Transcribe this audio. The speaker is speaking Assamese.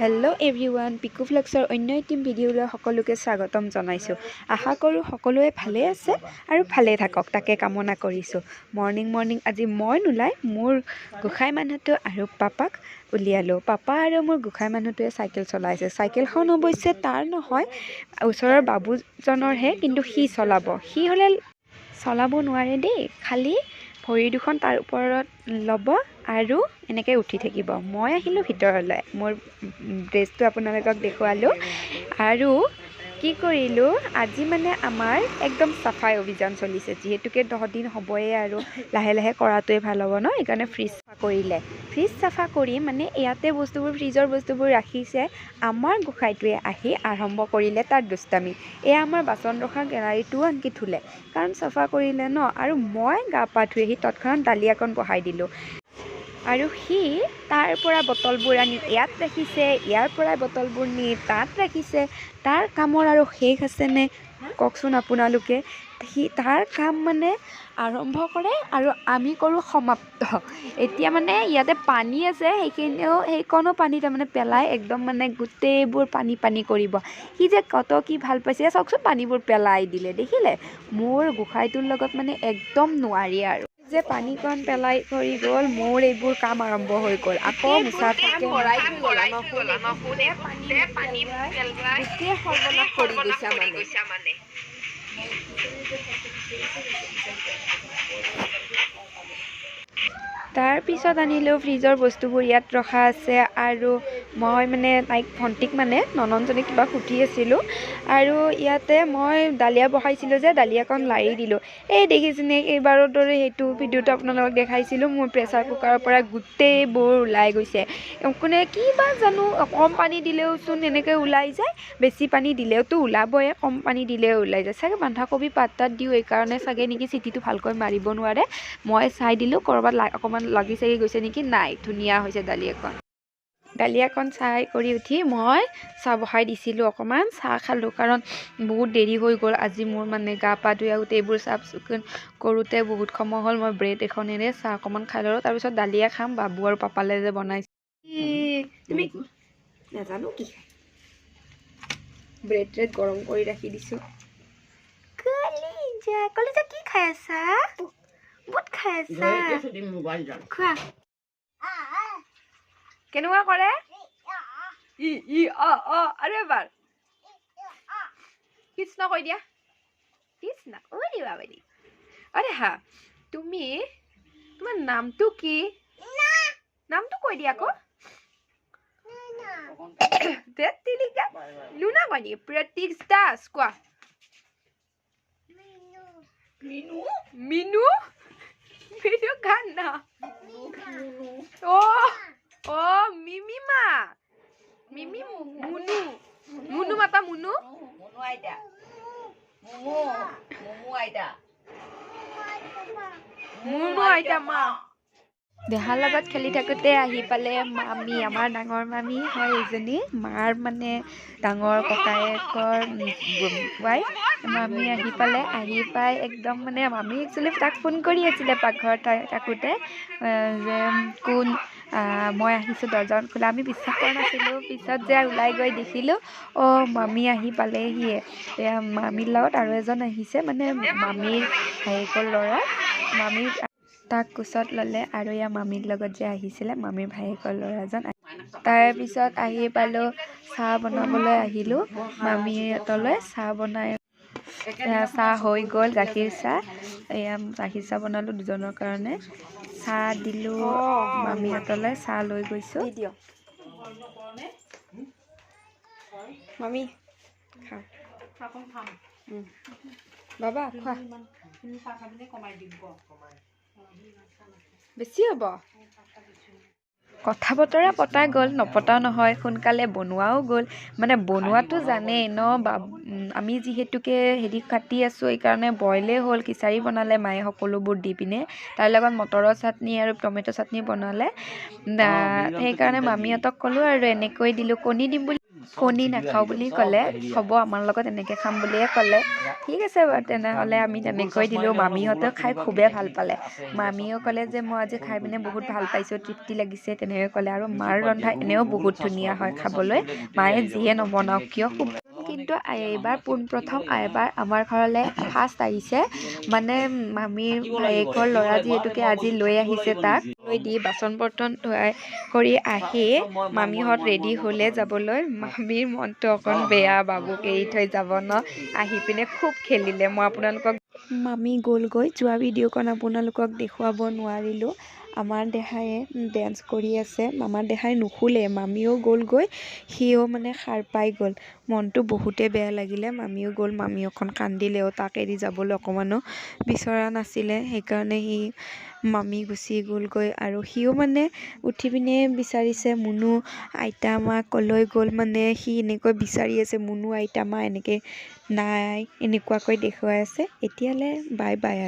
হেল্ল' এভৰিৱান, পিকু ফ্লেক্সৰ অন্য এটি ভিডিঅ'লৈ সকলোকে স্বাগতম জনাইছোঁ। আশা কৰোঁ সকলোৱে ভালে আছে আৰু ভালে থাকক, তাকে কামনা কৰিছোঁ। মৰ্ণিং আজি মই নোলাই মোৰ গোসাঁই মানুহটো আৰু পাপাক উলিয়ালোঁ। পাপা আৰু মোৰ গোসাঁই মানুহটোৱে চাইকেল চলাইছে। চাইকেলখন অৱশ্যে তাৰ নহয়, ওচৰৰ বাবুজনৰহে, কিন্তু সি চলাব। সি হ'লে চলাব নোৱাৰে দেই, খালি ভৰি দুখন তাৰ ওপৰত ল'ব আৰু এনেকৈ উঠি থাকিব। মই আহিলোঁ ভিতৰলৈ, মোৰ ড্ৰেছটো আপোনালোকক দেখুৱালোঁ। আৰু কি কৰিলোঁ, আজি মানে আমাৰ একদম চাফাই অভিযান চলিছে, যিহেতুকে 10 দিন হ'বই আৰু লাহে লাহে কৰাটোৱে ভাল হ'ব ন। সেইকাৰণে ফ্ৰিজ চাফা কৰিলে। ফ্ৰিজ চাফা কৰি মানে ইয়াতে বস্তুবোৰ, ফ্ৰিজৰ বস্তুবোৰ ৰাখিছে। আমাৰ গোসাঁইটোৱে আহি আৰম্ভ কৰিলে তাৰ দুষ্টামি। এয়া আমাৰ বাচন ৰখা কেৰাহীটোও আনকি ধুলে, কাৰণ চাফা কৰিলে ন। আৰু মই গা পা ধুই আহি তৎক্ষণাত দালি অকণ বহাই দিলোঁ। আৰু সি তাৰ পৰা বটলবোৰ আনি ইয়াত ৰাখিছে, ইয়াৰ পৰাই বটলবোৰ নি তাত ৰাখিছে। তাৰ কামৰ আৰু শেষ আছেনে কওকচোন আপোনালোকে। তাৰ কাম মানে আৰম্ভ কৰে আৰু আমি কৰোঁ সমাপ্ত। এতিয়া মানে ইয়াতে পানী আছে, সেইকণো পানী তাৰমানে পেলাই একদম মানে গোটেইবোৰ পানী কৰিব। সি যে কত কি ভাল পাইছে চাওকচোন, পানীবোৰ পেলাই দিলে দেখিলে। মোৰ গোসাঁইটোৰ লগত মানে একদম নোৱাৰি আৰু যে পানীকণ পেলাই কৰি গ'ল, মোৰ এইবোৰ কাম আৰম্ভ হৈ গ'ল। আকৌ মোচা থাকে, গোটেই সৰ্বনাশ কৰি গৈছে মানে। তাৰপিছত আনিলোঁ ফ্ৰিজৰ বস্তুবোৰ ইয়াত ৰখা আছে। আৰু মই মানে তাইক, ভণ্টিক মানে ননন্দজনীক কিবা সুধি আছিলোঁ। আৰু ইয়াতে মই দালিয়া বহাইছিলোঁ যে, দালিয়াকণ লাৰি দিলোঁ। এই দেখিছেনে, এইবাৰৰ দৰে সেইটো ভিডিঅ'টো আপোনালোকক দেখাইছিলোঁ, মোৰ প্ৰেছাৰ কুকাৰৰ পৰা গোটেইবোৰ ওলাই গৈছে। কোনে কি বা জানো, কম পানী দিলেওচোন এনেকৈ ওলাই যায়, বেছি পানী দিলেওতো ওলাবই, কম পানী দিলেও ওলাই যায়। চাগে বন্ধাকবি পাত দিওঁ, এইকাৰণে চাগে নেকি চিটিটো ভালকৈ মাৰিব নোৱাৰে। মই চাই দিলোঁ ক'ৰবাত অকণমান লাগি চাগি গৈছে নেকি, নাই, ধুনীয়া হৈছে দালিয়াকণ চাই কৰি উঠি মই চাহ বহাই দিছিলোঁ। অকণমান চাহ খালোঁ, কাৰণ বহুত দেৰি হৈ গ'ল আজি মোৰ, মানে গা পা ধুই আহোঁতে এইবোৰ চাফ চিকুণ কৰোঁতে বহুত সময় হ'ল। মই ব্ৰেড এখনেৰে চাহ অকণমান খাই ল'লোঁ, তাৰপিছত দালিয়া খাম। বাবু আৰু পাপালে যে বনাইছোঁ, তুমি নাজানো কি খাই, ব্ৰেড গৰম কৰি ৰাখি দিছোঁ। কলিজা কি খাই আছা? বুট খাই আছা? খোৱা। কেনেকুৱা কৰে? আৰু এবাৰ কৃষ্ণ কৈ দিয়া, কৃষ্ণ। অৰে হা, তুমি, তোমাৰ নামটো কি? নামটো কৈ দিয়া আকৌ। লুনা কৈ নেকি? প্ৰতীক দাস কোৱা। মিনু কাৰ নাম? মিমিমা, মুনু মাতা, মুনু আইতা মা। দেহাৰ লগত খেলি থাকোঁতে আহি পালে মামী, আমাৰ ডাঙৰ মামী হয় এইজনী, মাৰ মানে ডাঙৰ ককায়েকৰ ৱাইফ। মামী আহি পালে, আহি পাই একদম মানে, মামী একচুৱেলি তাক ফোন কৰি আছিলে পাকঘৰত থাকোঁতে, যে কোন, মই আহিছোঁ, দৰ্জাখন খোলা। আমি বিশ্বাস কৰা নাছিলোঁ, পিছত যে ওলাই গৈ দেখিলোঁ, মামী আহি পালেহিয়ে। এয়া মামীৰ লগত আৰু এজন আহিছে, মানে মামীৰ ভায়েকৰ ল'ৰা, মামী তাক কোচত ল'লে। আৰু এয়া মামীৰ লগত যে আহিছিলে, মামীৰ ভায়েকৰ ল'ৰাজন। তাৰপিছত আহি পালোঁ, চাহ বনাবলৈ আহিলোঁ মামীহঁতলৈ। চাহ বনাই, চাহ হৈ গ'ল, গাখীৰ চাহ। এয়া গাখীৰ চাহ বনালোঁ দুজনৰ কাৰণে, চাহ দিলোঁ মামীহঁতলৈ, চাহ লৈ গৈছোঁ। মামী খাওঁ, বাবা খোৱা, বেছি হ'ব। কথা বতৰা পতা গ'ল, নপতাও নহয়, সোনকালে বনোৱাও গ'ল। মানে বনোৱাটো জানেই ন, আমি যিহেতুকে হেৰি কাটি আছোঁ, এইকাৰণে বইলেই হ'ল। খিচাৰি বনালে মায়ে সকলোবোৰ দি পিনে, তাৰ লগত মটৰৰ চাটনি আৰু টমেট' চাটনি বনালে। সেইকাৰণে মামীহঁতক ক'লোঁ আৰু এনেকৈ দিলোঁ। কণী দিম বুলি কণী নাখাওঁ বুলি ক'লে হ'ব আমাৰ লগত এনেকৈ খাম বুলিয়ে ক'লে ঠিক আছে বাৰু তেনেহ'লে আমি তেনেকৈ দিলোঁ মামীহঁতেও খাই খুবেই ভাল পালে মামীয়েও ক'লে যে মই আজি খাই পিনে বহুত ভাল পাইছোঁ তৃপ্তি লাগিছে তেনেকৈ ক'লে আৰু মাৰ ৰন্ধা এনেও বহুত ধুনীয়া হয় খাবলৈ মায়ে যিয়ে নবনাওক কিয় খুব কিন্তু এইবাৰ পোনপ্ৰথম এবাৰ আমাৰ ঘৰলৈ ফাৰ্ষ্ট আহিছে মানে মামীৰ ভায়েকৰ ল'ৰা যিহেতুকে আজি লৈ আহিছে তাক লৈ দি বাচন বৰ্তন ধুৱাই কৰি আহি মামীহঁত ৰেডি হ'লে যাবলৈ মামীৰ মনটো অকণ বেয়া বাবুক এৰি থৈ যাব ন আহি পিনে খুব খেলিলে মই আপোনালোকক মামী গ'লগৈ যোৱা ভিডিঅ'কণ আপোনালোকক দেখুৱাব নোৱাৰিলোঁ আমাৰ দেহায়ে ডেন্স কৰি আছে আমাৰ দেহাই নুশুলে মামীও গ'লগৈ সিও মানে সাৰ পাই গ'ল মনটো বহুতে বেয়া লাগিলে মামীও গ'ল মামী অকণ কান্দিলেও তাক এৰি যাবলৈ অকণমানো বিচৰা নাছিলে সেইকাৰণে সি মামী গুচি গ'লগৈ আৰু সিও মানে উঠি পিনে বিচাৰিছে মুনু আইতা মা ক'লৈ গ'ল মানে সি এনেকৈ বিচাৰি আছে মুনু আইতা মা এনেকৈ নাই এনেকুৱাকৈ দেখুৱাই আছে এতিয়ালৈ বাই বাই